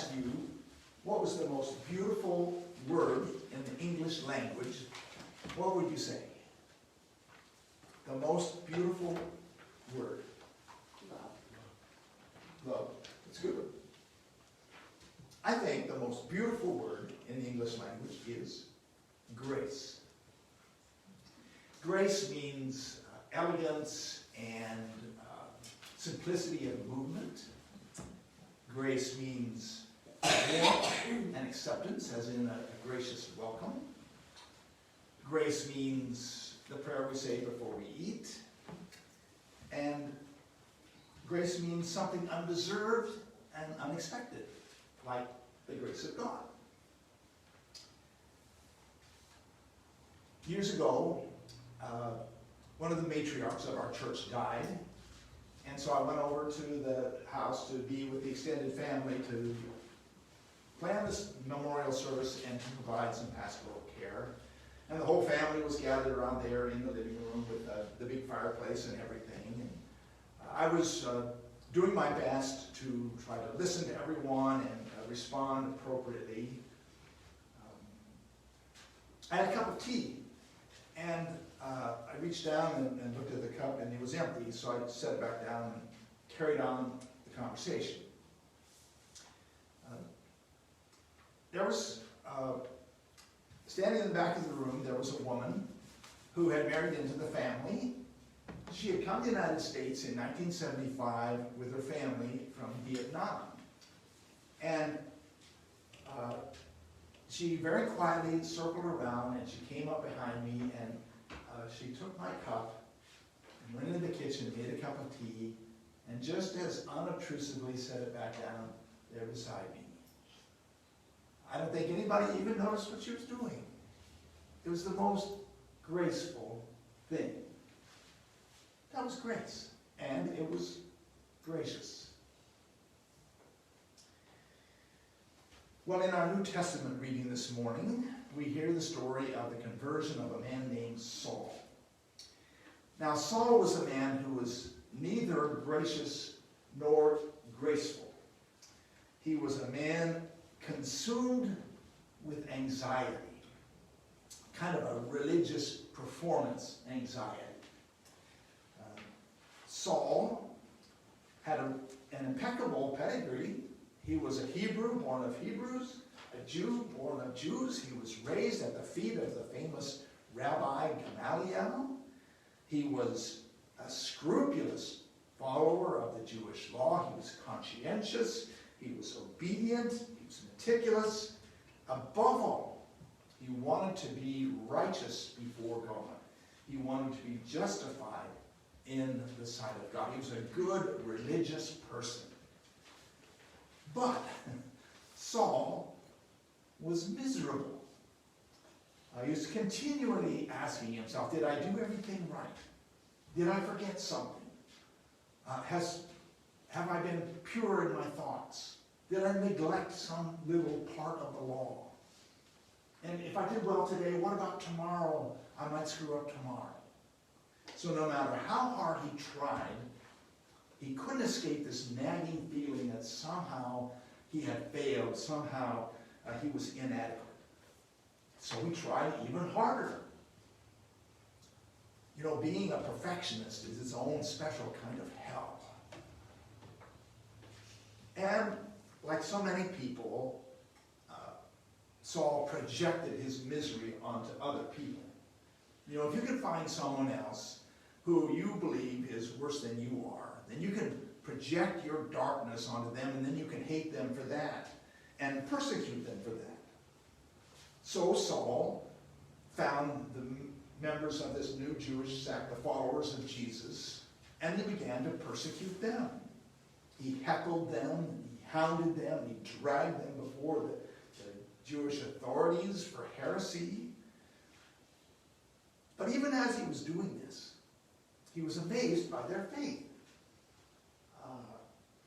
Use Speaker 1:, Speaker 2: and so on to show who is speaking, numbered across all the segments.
Speaker 1: asked you what was the most beautiful word in the English language, what would you say? The most beautiful word. Love. That's a good one. I think the most beautiful word in the English language is grace. Grace means elegance and simplicity of movement. Grace means warmth and acceptance, as in a gracious welcome. Grace means the prayer we say before we eat. And grace means something undeserved and unexpected, like the grace of God. Years ago, one of the matriarchs of our church died, and so I went over to the house to be with the extended family to plan this memorial service and to provide some pastoral care. And the whole family was gathered around there in the living room with the big fireplace and everything. And I was doing my best to try to listen to everyone and respond appropriately. I had a cup of tea, and I reached down and looked at the cup, and it was empty, so I set it back down and carried on the conversation. There was, standing in the back of the room, there was a woman who had married into the family. She had come to the United States in 1975 with her family from Vietnam. And she very quietly circled around, and she came up behind me, and she took my cup and went into the kitchen, made a cup of tea, and just as unobtrusively set it back down there beside me. I don't think anybody even noticed what she was doing. It was the most graceful thing. That was grace, and it was gracious. Well, in our New Testament reading this morning, we hear the story of the conversion of a man named Saul. Now, Saul was a man who was neither gracious nor graceful. He was a man consumed with anxiety, kind of a religious performance anxiety. Saul had an impeccable pedigree. He was a Hebrew, born of Hebrews, a Jew, born of Jews. He was raised at the feet of the famous Rabbi Gamaliel. He was a scrupulous follower of the Jewish law. He was conscientious. He was obedient. He was meticulous. Above all, he wanted to be righteous before God. He wanted to be justified in the sight of God. He was a good religious person. But Saul was miserable. He was continually asking himself, did I do everything right? Did I forget something? Have I been pure in my thoughts? Did I neglect some little part of the law? And if I did well today, what about tomorrow? I might screw up tomorrow. So no matter how hard he tried, he couldn't escape this nagging feeling that somehow he had failed, somehow he was inadequate. So he tried even harder. You know, being a perfectionist is its own special kind of hell. And like so many people, Saul projected his misery onto other people. You know, if you can find someone else who you believe is worse than you are, then you can project your darkness onto them, and then you can hate them for that and persecute them for that. So Saul found the members of this new Jewish sect, the followers of Jesus, and he began to persecute them. He heckled them, he hounded them, he dragged them before the Jewish authorities for heresy. But even as he was doing this, he was amazed by their faith.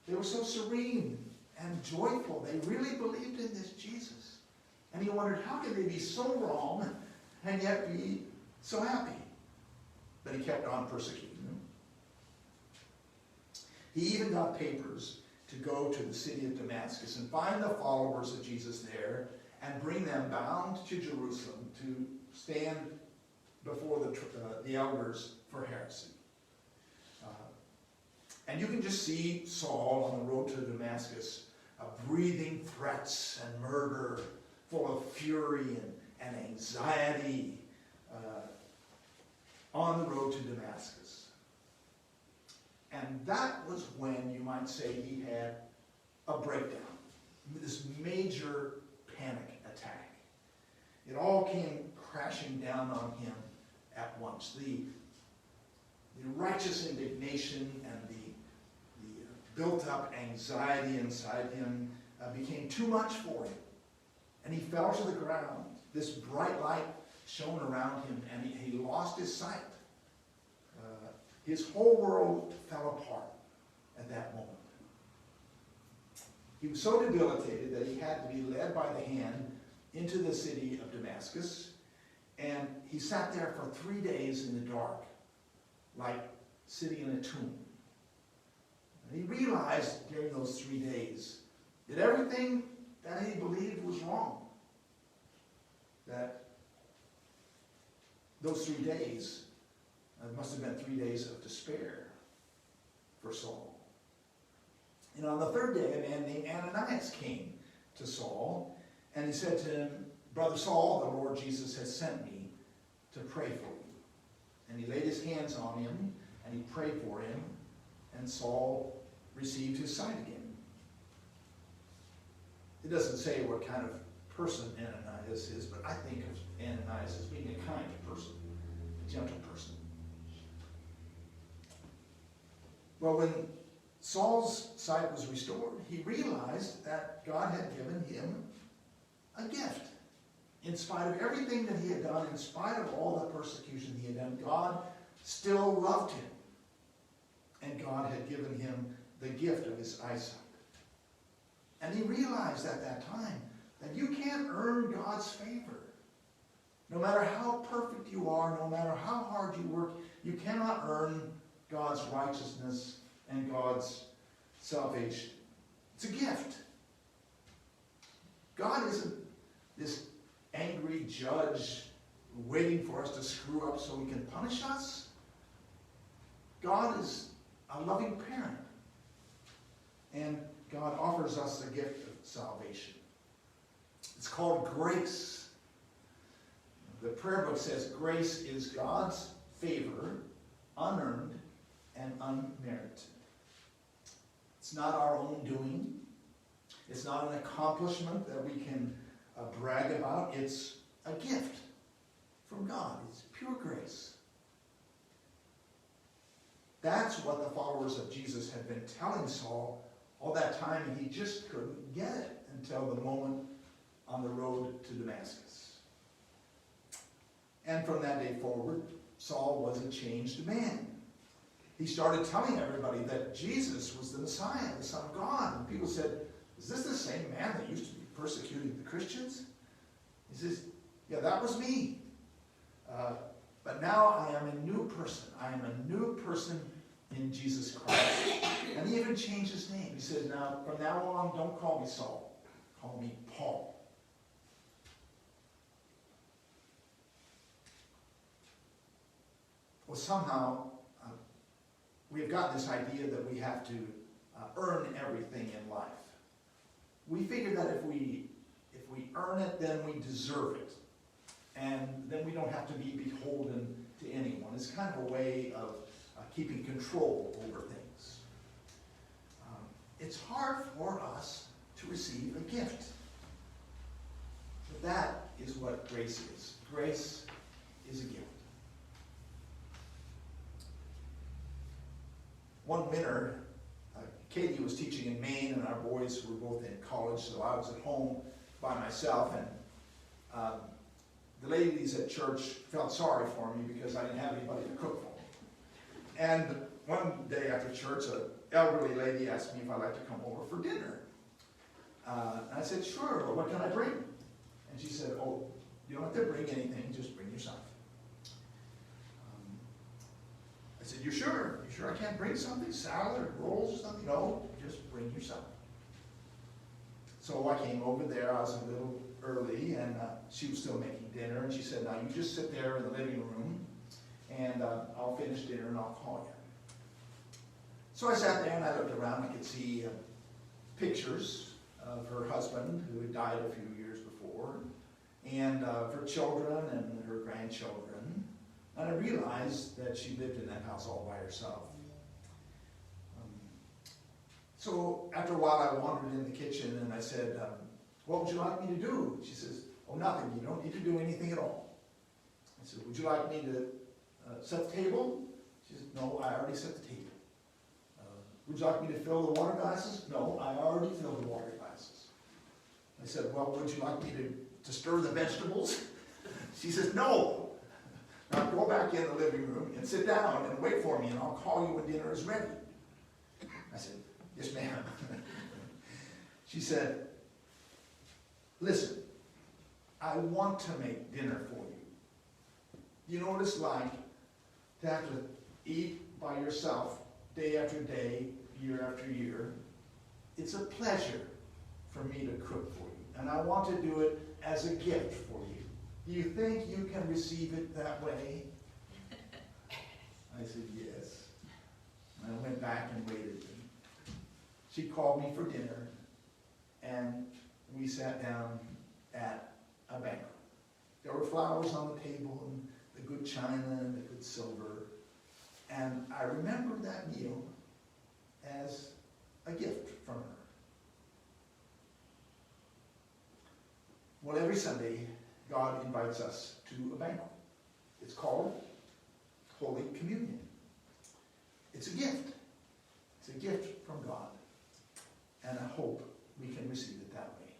Speaker 1: They were so serene and joyful. They really believed in this Jesus. And he wondered, how can they be so wrong and yet be so happy? But he kept on persecuting them. He even got papers to go to the city of Damascus and find the followers of Jesus there and bring them bound to Jerusalem to stand before the elders for heresy. And you can just see Saul on the road to Damascus, breathing threats and murder, full of fury and anxiety, on the road to Damascus. And that was when, you might say, he had a breakdown, this major panic attack. It all came crashing down on him at once. The righteous indignation and the built-up anxiety inside him became too much for him. And he fell to the ground. This bright light shone around him, and he lost his sight. His whole world fell apart at that moment. He was so debilitated that he had to be led by the hand into the city of Damascus, and he sat there for 3 days in the dark, like sitting in a tomb. And he realized during those 3 days that everything that he believed was wrong. That those 3 days must have been 3 days of despair for Saul. And on the third day, a man named Ananias came to Saul, and he said to him, "Brother Saul, the Lord Jesus has sent me to pray for you." And he laid his hands on him, and he prayed for him, and Saul received his sight again. It doesn't say what kind of person Ananias is, but I think of Ananias as being a kind person, a gentle person. Well, when Saul's sight was restored, he realized that God had given him a gift. In spite of everything that he had done, in spite of all the persecution he had done, God still loved him. And God had given him the gift of his eyesight. And he realized at that time that you can't earn God's favor. No matter how perfect you are, no matter how hard you work, you cannot earn God's righteousness and God's salvation. It's a gift. God isn't this angry judge waiting for us to screw up so he can punish us. God is a loving parent. And God offers us the gift of salvation. It's called grace. The prayer book says grace is God's favor, unearned and unmerited. It's not our own doing. It's not an accomplishment that we can brag about. It's a gift from God. It's pure grace. That's what the followers of Jesus had been telling Saul all that time, and he just couldn't get it until the moment on the road to Damascus. And from that day forward, Saul was a changed man. He started telling everybody that Jesus was the Messiah, the Son of God. And people said, "Is this the same man that used to be persecuting the Christians?" He says, "Yeah, that was me. But now I am a new person. I am a new person in Jesus Christ." And he even changed his name. He said, "Now, from now on, don't call me Saul. Call me Paul." Well, somehow, we have got this idea that we have to earn everything in life. We figure that if we earn it, then we deserve it. And then we don't have to be beholden to anyone. It's kind of a way of keeping control over things. It's hard for us to receive a gift. But that is what grace is. Grace is a gift. One winter, Katie was teaching in Maine, and our boys were both in college, so I was at home by myself, and the ladies at church felt sorry for me because I didn't have anybody to cook for me. And one day after church, an elderly lady asked me if I'd like to come over for dinner. And I said, "Sure, well, what can I bring?" And she said, "Oh, you don't have to bring anything, just bring yourself." I said, "You sure? You sure I can't bring something? Salad or rolls or something? No, just bring yourself. So I came over there. I was a little early, and she was still making dinner. And she said, now you just sit there in the living room, and I'll finish dinner and I'll call you. So I sat there and I looked around. I could see pictures of her husband, who had died a few years before, and of her children and her grandchildren. And I realized that she lived in that house all by herself. So after a while I wandered in the kitchen and I said, what would you like me to do? She says, oh, nothing. You don't need to do anything at all. I said, would you like me to set the table? She said, no, I already set the table. Would you like me to fill the water glasses? No, I already filled the water glasses. I said, well, would you like me to stir the vegetables? She says, no. Now go back in the living room and sit down and wait for me, and I'll call you when dinner is ready. I said, yes, ma'am. She said, listen, I want to make dinner for you. You know what it's like to have to eat by yourself day after day, year after year. It's a pleasure for me to cook for you, and I want to do it as a gift for you. Do you think you can receive it that way? I said, yes. And I went back and waited. She called me for dinner, and we sat down at a banquet. There were flowers on the table, and the good china and the good silver. And I remember that meal as a gift from her. Well, every Sunday, God invites us to a banquet. It's called Holy Communion. It's a gift. It's a gift from God. And I hope we can receive it that way.